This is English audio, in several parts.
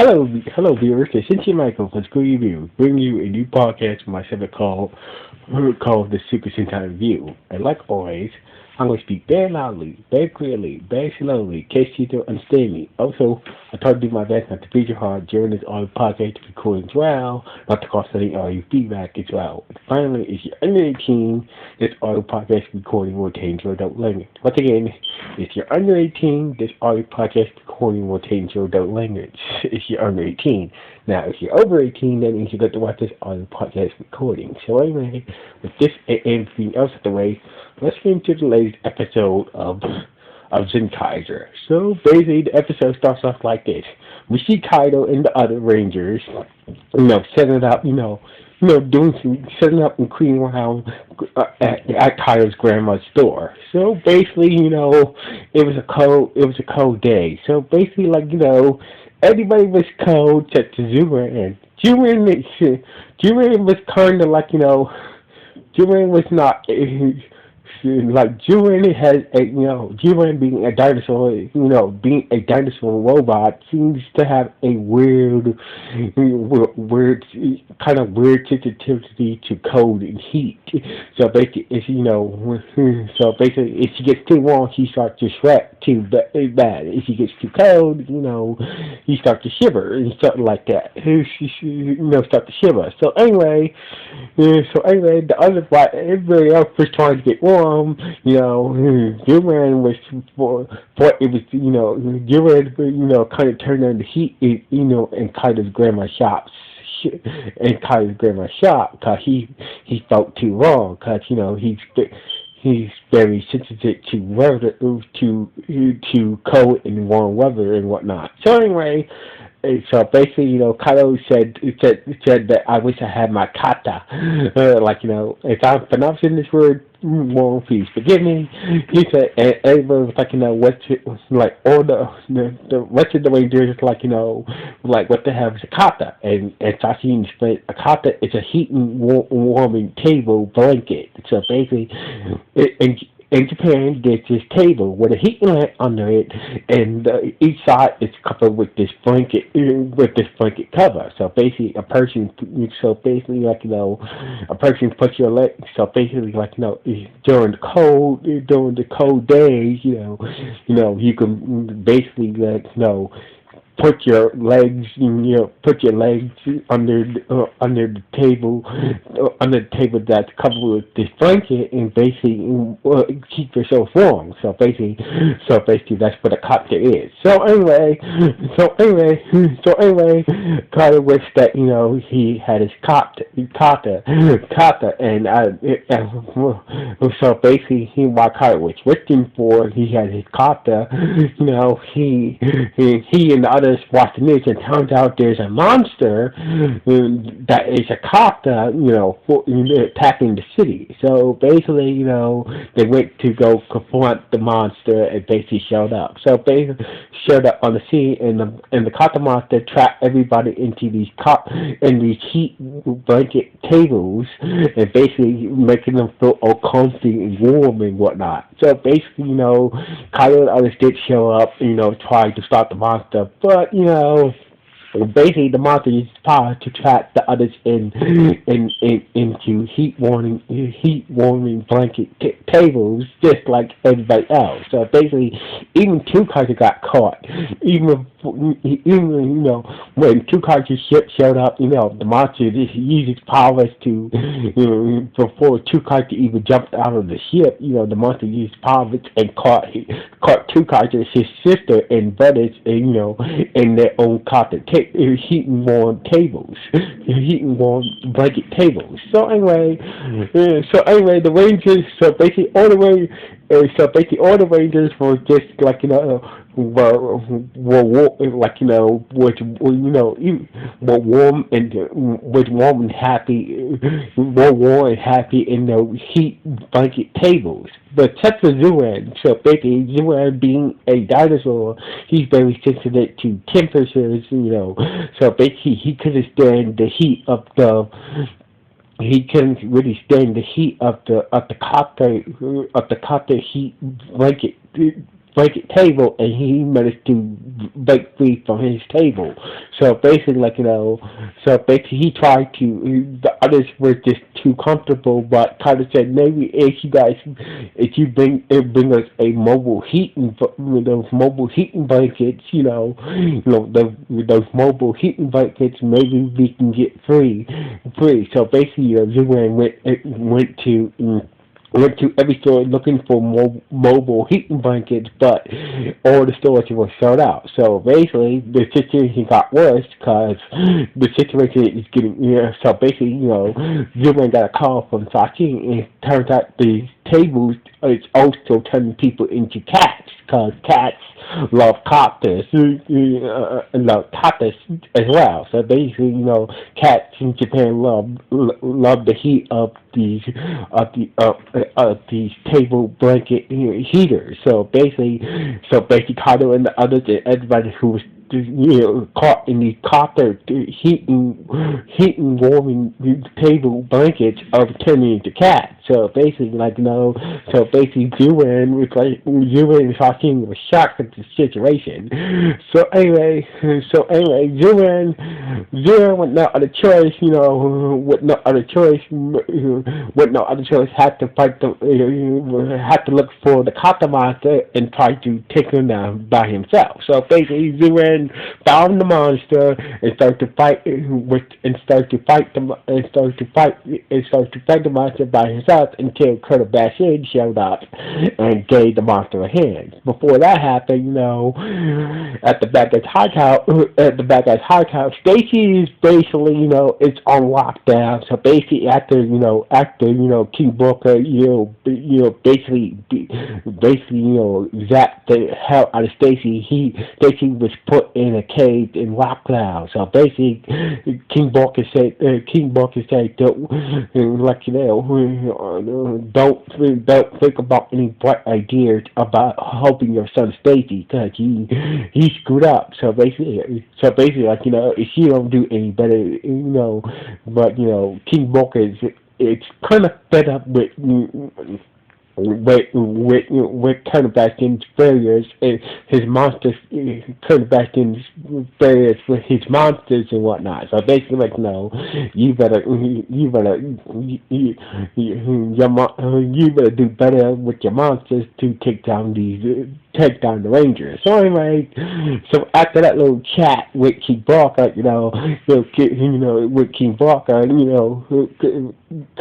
Hello, viewers. This is Sentai Michael from School Review, bringing you a new podcast from my segment called the Super Sentai Review. And like always, I'm going to speak very loudly, very clearly, very slowly, in case you don't understand me. Also, I try to do my best not to feature hard during this audio podcast recording as well, not to cause any audio feedback as well. And finally, if you're under 18, this audio podcast recording will contain your adult language. Once again, if you're under 18, this audio podcast recording will contain your adult language. If you're under 18. Now, if you're over 18, that means you got to watch this audio podcast recording. So anyway, with this and everything else out of the way, let's get into the latest episode of Zenkaiger. So basically, the episode starts off like this: we see Kaido and the other Rangers, setting up, setting up and cleaning around at Kaido's grandma's store. So basically, it was a cold day. So basically, everybody was cold except Zuran. Zuran was kind of Zuran was not. Julian has Julian being a dinosaur, being a dinosaur robot seems to have a weird kind of weird sensitivity to cold and heat. So basically, if she gets too warm, she starts to sweat too bad. If she gets too cold, he starts to shiver and something like that. Start to shiver. So anyway, the other everybody else was trying to get warm. Duran was thought it was, Duran, kind of turned on the heat, in Kaido's grandma's shop. In Kaido's grandma's shop, cause he felt too wrong, cause he's very sensitive to weather, to cold and warm weather and whatnot. So anyway. So basically, Kaido said that I wish I had my kata. If I'm pronouncing this word wrong, please forgive me. He said, and everyone was all the rest of the Rangers what the hell is a kata? And Sashimi explained, a kata is a heat and warming table blanket. So basically, in Japan, there's this table with a heat lamp under it, and each side is covered with this blanket cover. So basically, a person puts your leg. So basically, during the cold days, you can basically put your legs under the table that's covered with this blanket and basically keep yourself warm. So basically that's what a kata is. So anyway, Carter wished that he had his kata, and so basically while Carter was wishing for he had his kata, he and the others watch the news, and turns out there's a monster that is a kata, attacking the city. So basically, they went to go confront the monster and basically showed up. So basically, showed up on the scene, and the kata monster trapped everybody into these heat blanket tables, and basically making them feel all comfy and warm and whatnot. So basically, Kaido and others did show up, trying to stop the monster, but basically the monster uses power to trap the others into heat warming blanket tables, just like everybody else. So basically, even two characters got caught. Even when two characters ship showed up, the monster uses powers to before two characters even jumped out of the ship. The monster used powers and caught two characters, his sister and brothers, in their own heat and warm tables, heat and warm blanket tables. So anyway, the Rangers. So basically, all the Rangers were just were warm and happy in the heat blanket tables. But except for Zuran, so basically Zuran being a dinosaur, he's very sensitive to temperatures, So basically he couldn't stand the heat of the he couldn't really stand the heat of the kata heat blanket blanket table, and he managed to break free from his table. So basically, he tried to. The others were just too comfortable, but kind of said maybe if you bring us a mobile heating, those mobile heating blankets, those mobile heating blankets, maybe we can get free. So basically, Zuan went to every store looking for mobile heating blankets, but all the stores were sold out. So basically, the situation got worse because the situation is getting, so basically, Zimmerman got a call from Sachi, and it turns out the tables is also turning people into cats because cats love cocktails, love cocktails as well. So basically, cats in Japan love the heat of these table blanket heaters. So basically, Kado and the others and everybody who was caught in these copper heating warming table blankets are turning into cats. So basically, Zuan and Hakim were shocked at the situation. So anyway, Zuan with no other choice, had to had to look for the copper monster and try to take him down by himself. So basically, Zuan found the monster and started to fight the monster by himself until Colonel Bashin showed up and gave the monster a hand. Before that happened, at the bad guy's hideout, Stacy is basically, it's on lockdown. So basically, after King Booker, basically, zapped the hell out of Stacy. Stacy was put in a cage in lockdown. So basically, King Booker said, don't think about any bright ideas about helping your son Stacy because he screwed up. So basically, if you don't do any better, but King Booker it's kind of fed up with Colonel Bastion's failures and his monsters, Colonel Bastion's failures with his monsters and whatnot. So basically, you better do better with your monsters to take down the Rangers. So anyway, so after that little chat with King Barker, with King Barker,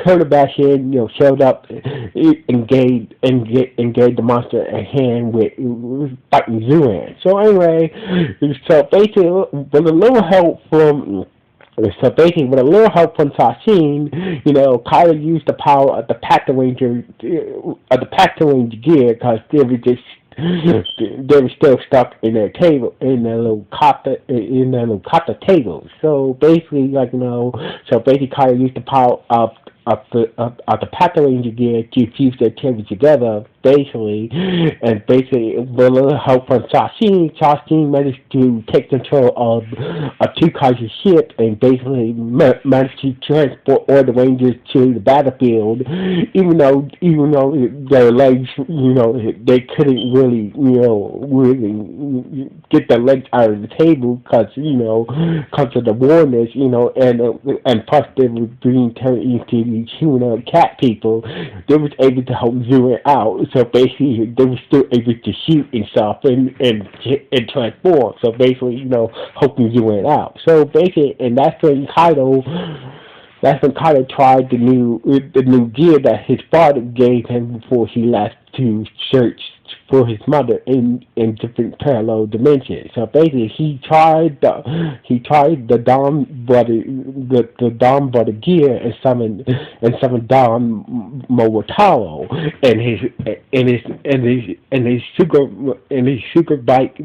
Colonel Bastion, showed up and gave the monster a hand with fighting Zuan. So anyway, so basically, with a little help from Sachin, Kyler used the power of the Pacta Ranger gear because they were still stuck in their table, in their little copper tables. So basically, Kyler used the power of the Pacta Ranger gear to fuse their tables together, basically, with a little help from Sachin managed to take control of Tukai's ship and basically managed to transport all the Rangers to the battlefield, even though their legs, they couldn't really get their legs out of the table because of the warners, and plus they were being turned into these humanoid cat people. They was able to help Zero out. So basically, they were still able to shoot and stuff and transform. So basically, helping Zero out. So basically, and that's when Kaido tried the new gear that his father gave him before he left to search for his mother in different parallel dimensions. So basically, he tried the Dom Brother gear and summoned Dom Mowataro and his sugar bike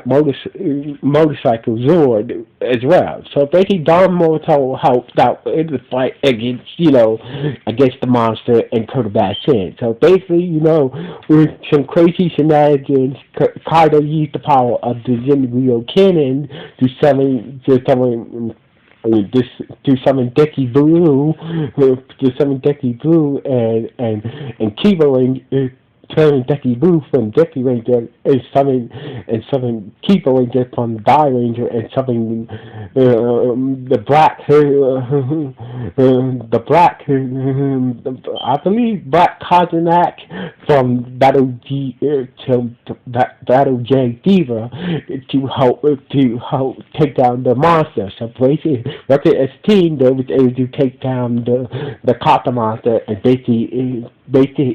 motorcycle Zord as well. So basically, Dom Mowataro helped out in the fight against the monster and Colonel Bassin. So basically, with some crazy shenanigans, Kaido used the power of the Zenrio cannon to summon Decky Blue, and Kiba turning Decky Boo from Decky Ranger and summoning Keeper Ranger from Die Ranger and summoning the black I believe Black Kozanak from Battle J Diva to help take down the monster. So basically, working as a team, they was able to take down the Kata monster, and basically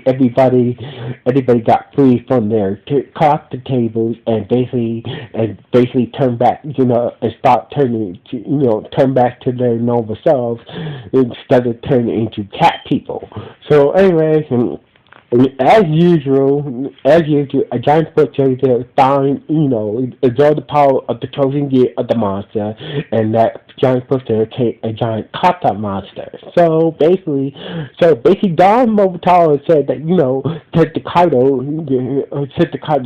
everybody got free from their caught the tables, and basically turn back, and start turn back to their normal selves instead of turning into cat people. So anyway. As usual, a giant butcher found, absorb the power of the chosen gear of the monster, and that giant butcher became a giant kata monster. So basically, Don Mobutaro said that, said to Kaido,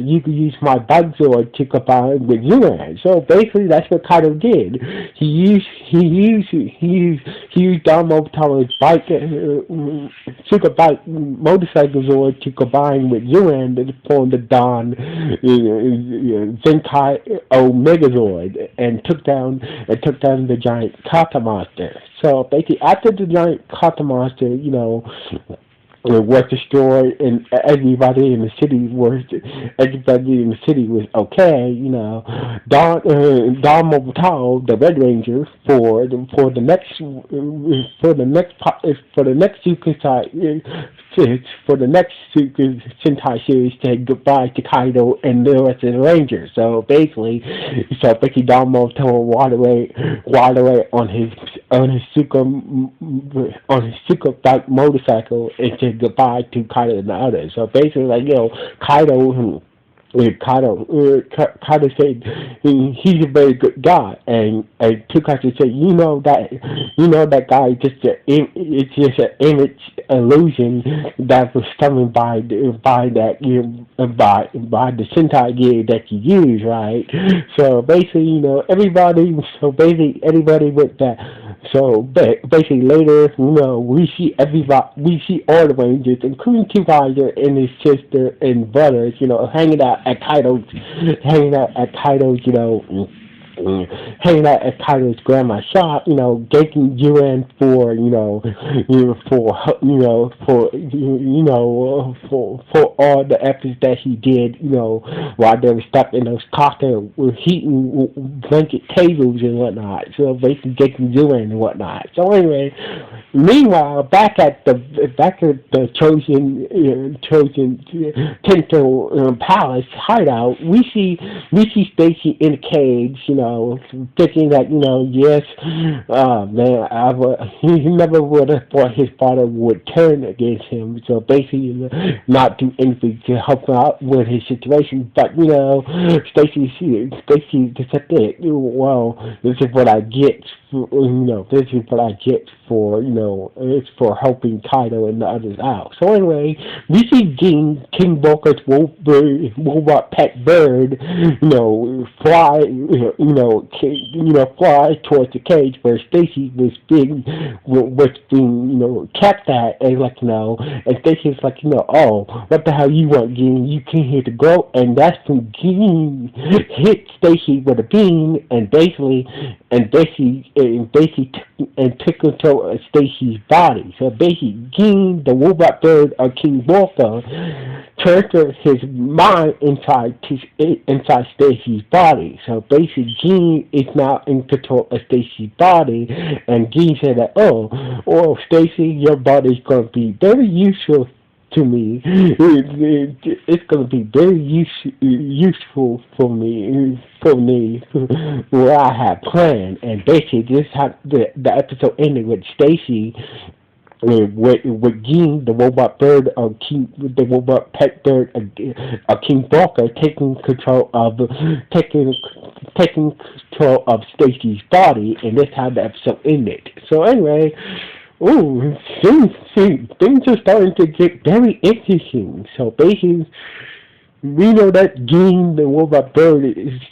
you could use my bug sword to combine with Yuan. So basically, that's what Kaido did. He used Don Mobutaro's bike, super bike motorcycle sword to combine with Yuan to form the Don Zenkai Megazord and took down the giant Kata monster. So basically, after the giant Kata monster, was destroyed, and everybody in the city was okay. Don Mobutaro, the Red Ranger, for the next Sentai series, said goodbye to Kaido and the rest of the Rangers. So basically, Don Mobutaro walked away on his super bike motorcycle and said goodbye to Kaido and the others. So basically, Kaido said he's a very good guy, and Takashi said, that guy is it's just an image illusion that was summoned by the Sentai gear that you use, right? So basically, everybody with that. So basically, later, we see all the Rangers, including Kikai and his sister and brothers, hanging out at Kaido's, hanging out at Kaido's grandma's shop, thanking Yuan for all the efforts that he did, while they were stuck in those Kata heating blanket tables and whatnot. So basically thanking Yuan and whatnot. So anyway, meanwhile, back at the chosen Tento Palace hideout, we see Stacy in a cage, thinking that, yes, he never would have thought his father would turn against him. So basically, not do anything to help him out with his situation. But Stacy just said, well, this is what I get. This is what I get for it's for helping Kaido and the others out. So anyway, we see King Bulka's robot pet bird, fly, fly towards the cage where Stacy was being kept at, and and Stacy's like, oh, what the hell you want, Gin? You came here to go, and that's when Gin hit Stacy with a beam, and basically took control of Stacy's body. So basically, Gin, the robot bird of King Bulka, transferred his mind inside Stacy's body. So basically, Gin is now in control of Stacy's body, and Gin said that, oh, Stacy, your body is going to be very useful to me. It's going to be very useful for me what I have planned. And basically, this how the episode ended with Stacy with Gin, the robot bird of the robot pet bird of King Bulka, taking control of Stacy's body, and that's how the episode ended. So anyway. Things are starting to get very interesting. So basically, We know that Gene, the robot bird,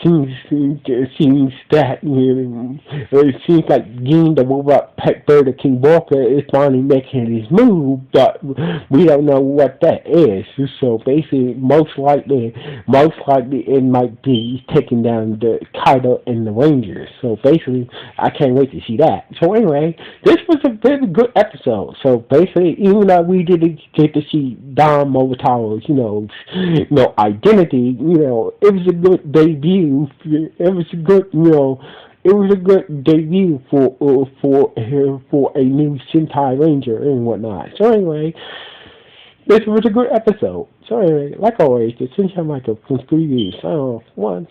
seems that it seems like Gene, the robot pet bird of King Walker, is finally making his move, but we don't know what that is. So basically, most likely it might be taking down the Kaido and the Rangers. So basically, I can't wait to see that. So anyway, this was a very good episode. So basically, even though we didn't get to see Dom Momotaro's, identity, it was a good debut. It was a good, it was a good debut for a new Sentai Ranger and whatnot. So anyway, this was a good episode. So anyway, like always, the Sentai Michael from 3 Views. So, one.